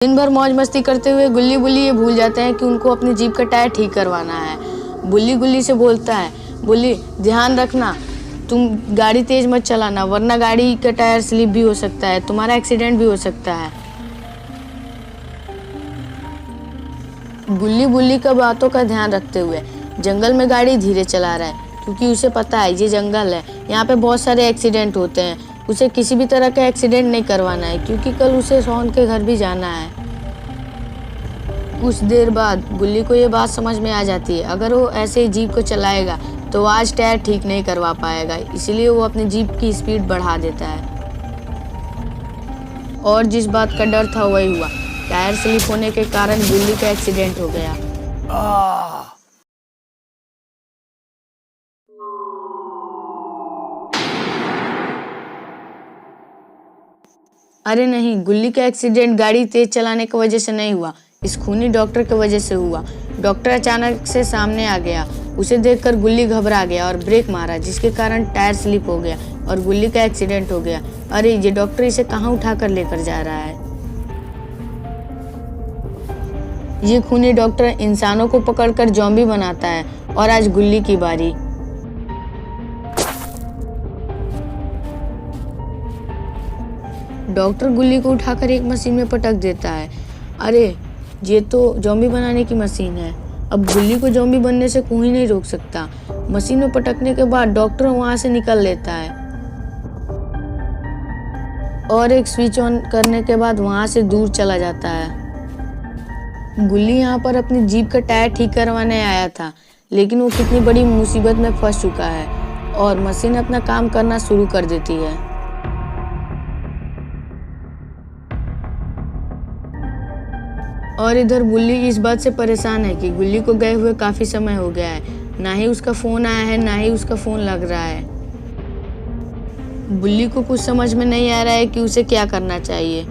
दिन भर मौज मस्ती करते हुए गुल्ली बुल्ली ये भूल जाते हैं कि उनको अपनी जीप का टायर ठीक करवाना है। बुल्ली गुल्ली से बोलता है, बुल्ली ध्यान रखना, तुम गाड़ी तेज मत चलाना वरना गाड़ी का टायर स्लिप भी हो सकता है, तुम्हारा एक्सीडेंट भी हो सकता है। गुल्ली बुल्ली का बातों का ध्यान रखते हुए जंगल में गाड़ी धीरे चला रहा है क्योंकि उसे पता है ये जंगल है, यहाँ पे बहुत सारे एक्सीडेंट होते हैं। उसे किसी भी तरह का एक्सीडेंट नहीं करवाना है क्योंकि कल उसे सोहन के घर भी जाना है। कुछ देर बाद गुल्ली को ये बात समझ में आ जाती है, अगर वो ऐसे ही जीप को चलाएगा तो आज टायर ठीक नहीं करवा पाएगा, इसीलिए वो अपनी जीप की स्पीड बढ़ा देता है। और जिस बात का डर था वही हुआ, टायर स्लिप होने के कारण गुल्ली का एक्सीडेंट हो गया। अरे नहीं, गुल्ली का एक्सीडेंट गाड़ी तेज चलाने की वजह से नहीं हुआ, इस खूनी डॉक्टर की वजह से हुआ। डॉक्टर अचानक से सामने आ गया, उसे देखकर गुल्ली घबरा गया और ब्रेक मारा जिसके कारण टायर स्लिप हो गया और गुल्ली का एक्सीडेंट हो गया। अरे ये डॉक्टर इसे कहाँ उठाकर लेकर जा रहा है? ये खूनी डॉक्टर इंसानों को पकड़कर ज़ॉम्बी बनाता है और आज गुल्ली की बारी। डॉक्टर गुल्ली को उठाकर एक मशीन में पटक देता है। अरे ये तो ज़ॉम्बी बनाने की मशीन है, अब गुल्ली को ज़ॉम्बी बनने से कोई नहीं रोक सकता। मशीन में पटकने के बाद डॉक्टर वहां से निकल लेता है और एक स्विच ऑन करने के बाद वहां से दूर चला जाता है। गुल्ली यहाँ पर अपनी जीप का टायर ठीक करवाने आया था, लेकिन वो कितनी बड़ी मुसीबत में फंस चुका है और मशीन अपना काम करना शुरू कर देती है। और इधर बुल्ली इस बात से परेशान है कि गुल्ली को गए हुए काफी समय हो गया है, ना ही उसका फोन आया है ना ही उसका फोन लग रहा है। बुल्ली को कुछ समझ में नहीं आ रहा है कि उसे क्या करना चाहिए।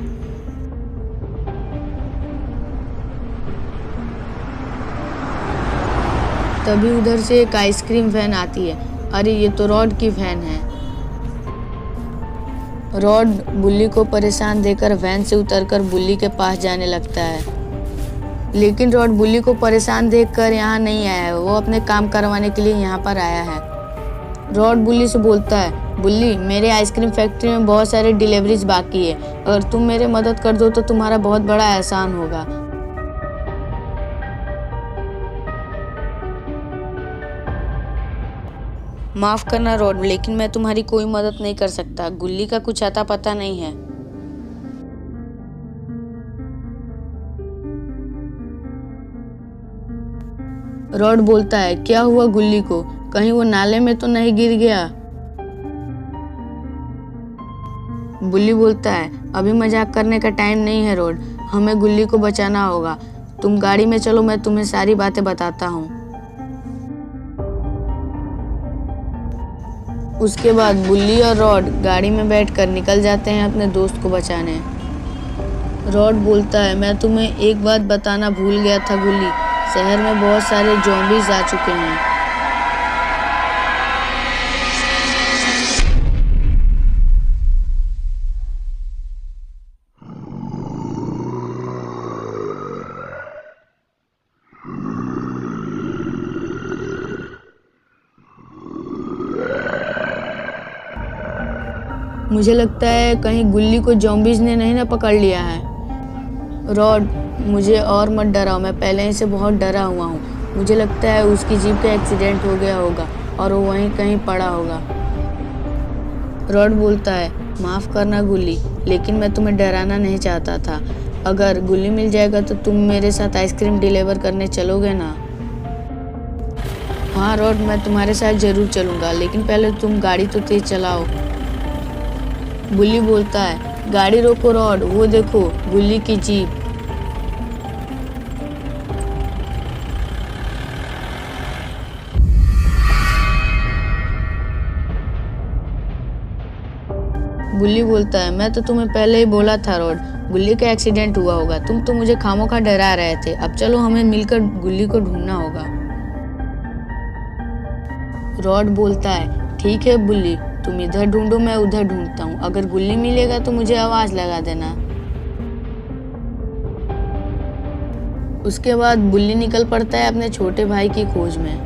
तभी उधर से एक आइसक्रीम वैन आती है। अरे ये तो रॉड की वैन है। रॉड बुल्ली को परेशान देकर वैन से उतरकर बुल्ली के पास जाने लगता है, लेकिन रॉड बुल्ली को परेशान देखकर यहाँ नहीं आया है, वो अपने काम करवाने के लिए यहाँ पर आया है। रॉड बुल्ली से बोलता है, बुल्ली मेरे आइसक्रीम फैक्ट्री में बहुत सारे डिलीवरीज बाकी है, अगर तुम मेरे मदद कर दो तो तुम्हारा बहुत बड़ा एहसान होगा। माफ करना रॉड, लेकिन मैं तुम्हारी कोई मदद नहीं कर सकता, गुल्ली का कुछ अता पता नहीं है। रॉड बोलता है, क्या हुआ गुल्ली को, कहीं वो नाले में तो नहीं गिर गया? बुल्ली बोलता है, अभी मजाक करने का टाइम नहीं है रॉड, हमें गुल्ली को बचाना होगा, तुम गाड़ी में चलो, मैं तुम्हें सारी बातें बताता हूँ। उसके बाद बुल्ली और रॉड गाड़ी में बैठकर निकल जाते हैं अपने दोस्त को बचाने। रॉड बोलता है, मैं तुम्हें एक बात बताना भूल गया था गुल्ली, शहर में बहुत सारे ज़ॉम्बीज आ चुके हैं। मुझे लगता है कहीं गुल्ली को ज़ॉम्बीज ने नहीं ना पकड़ लिया है। रॉड मुझे और मत डराओ, मैं पहले ही से बहुत डरा हुआ हूँ, मुझे लगता है उसकी जीप का एक्सीडेंट हो गया होगा और वो वहीं कहीं पड़ा होगा। रॉड बोलता है, माफ़ करना गुल्ली, लेकिन मैं तुम्हें डराना नहीं चाहता था, अगर गुल्ली मिल जाएगा तो तुम मेरे साथ आइसक्रीम डिलीवर करने चलोगे ना? हाँ रॉड, मैं तुम्हारे साथ ज़रूर चलूँगा, लेकिन पहले तुम गाड़ी तो तेज चलाओ। बुल्ली बोलता है, गाड़ी रोको रॉड, वो देखो गुल्ली की जीप। बुल्ली बोलता है, मैं तो तुम्हें पहले ही बोला था रॉड, गुल्ली का एक्सीडेंट हुआ होगा, तुम तो मुझे खामोखा डरा रहे थे, अब चलो हमें मिलकर गुल्ली को ढूंढना होगा। रॉड बोलता है, ठीक है बुल्ली, तुम इधर ढूंढो मैं उधर ढूंढता हूँ, अगर गुल्ली मिलेगा तो मुझे आवाज लगा देना। उसके बाद बुल्ली निकल पड़ता है अपने छोटे भाई की खोज में।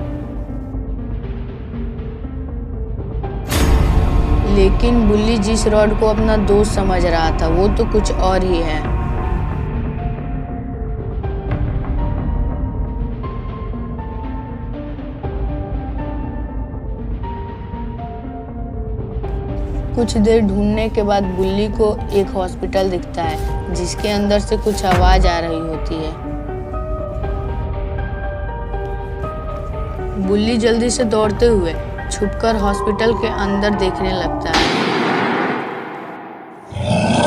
लेकिन बुल्ली जिस रॉड को अपना दोस्त समझ रहा था वो तो कुछ और ही है। कुछ देर ढूंढने के बाद बुल्ली को एक हॉस्पिटल दिखता है जिसके अंदर से कुछ आवाज आ रही होती है। बुल्ली जल्दी से दौड़ते हुए छुपकर हॉस्पिटल के अंदर देखने लगता है।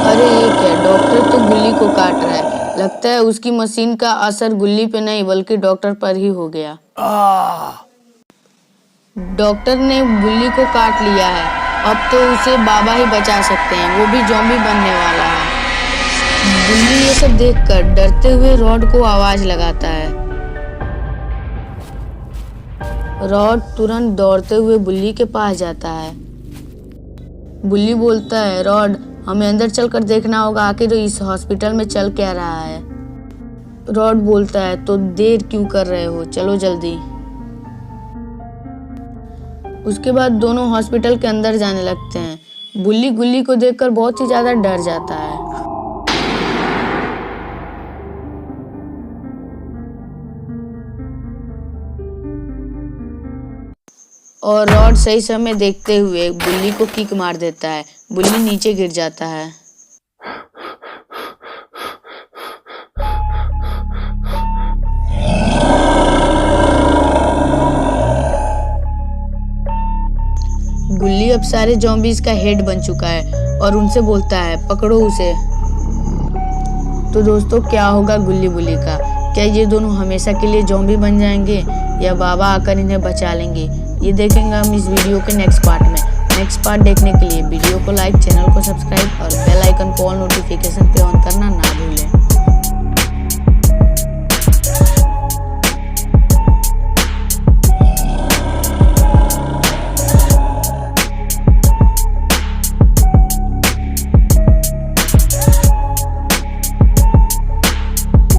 अरे ये क्या, डॉक्टर तो गुल्ली को काट रहा है। लगता है उसकी मशीन का असर गुल्ली पे नहीं बल्कि डॉक्टर पर ही हो गया। डॉक्टर ने गुल्ली को काट लिया है, अब तो उसे बाबा ही बचा सकते हैं, वो भी ज़ॉम्बी बनने वाला है। बुल्ली ये सब देखकर डरते हुए रॉड को आवाज लगाता है। रॉड तुरंत दौड़ते हुए बुल्ली के पास जाता है। बुल्ली बोलता है, रॉड हमें अंदर चलकर देखना होगा आखिर इस हॉस्पिटल में चल क्या रहा है। रॉड बोलता है, तो देर क्यों कर रहे हो, चलो जल्दी। उसके बाद दोनों हॉस्पिटल के अंदर जाने लगते हैं। बुल्ली गुल्ली को देखकर बहुत ही ज्यादा डर जाता है। और रॉड सही समय देखते हुए बुल्ली को किक मार देता है। बुल्ली नीचे गिर जाता है। गुल्ली अब सारे ज़ॉम्बीज़ का हेड बन चुका है और उनसे बोलता है, पकड़ो उसे। तो दोस्तों, क्या होगा गुल्ली बुल्ली का? क्या ये दोनों हमेशा के लिए ज़ॉम्बी बन जाएंगे या बाबा आकर इन्हें बचा लेंगे? ये देखेंगे हम इस वीडियो के नेक्स्ट पार्ट में। नेक्स्ट पार्ट देखने के लिए वीडियो को लाइक, चैनल को सब्सक्राइब और बेल आइकन को ऑल नोटिफिकेशन पे ऑन करना ना भूलें।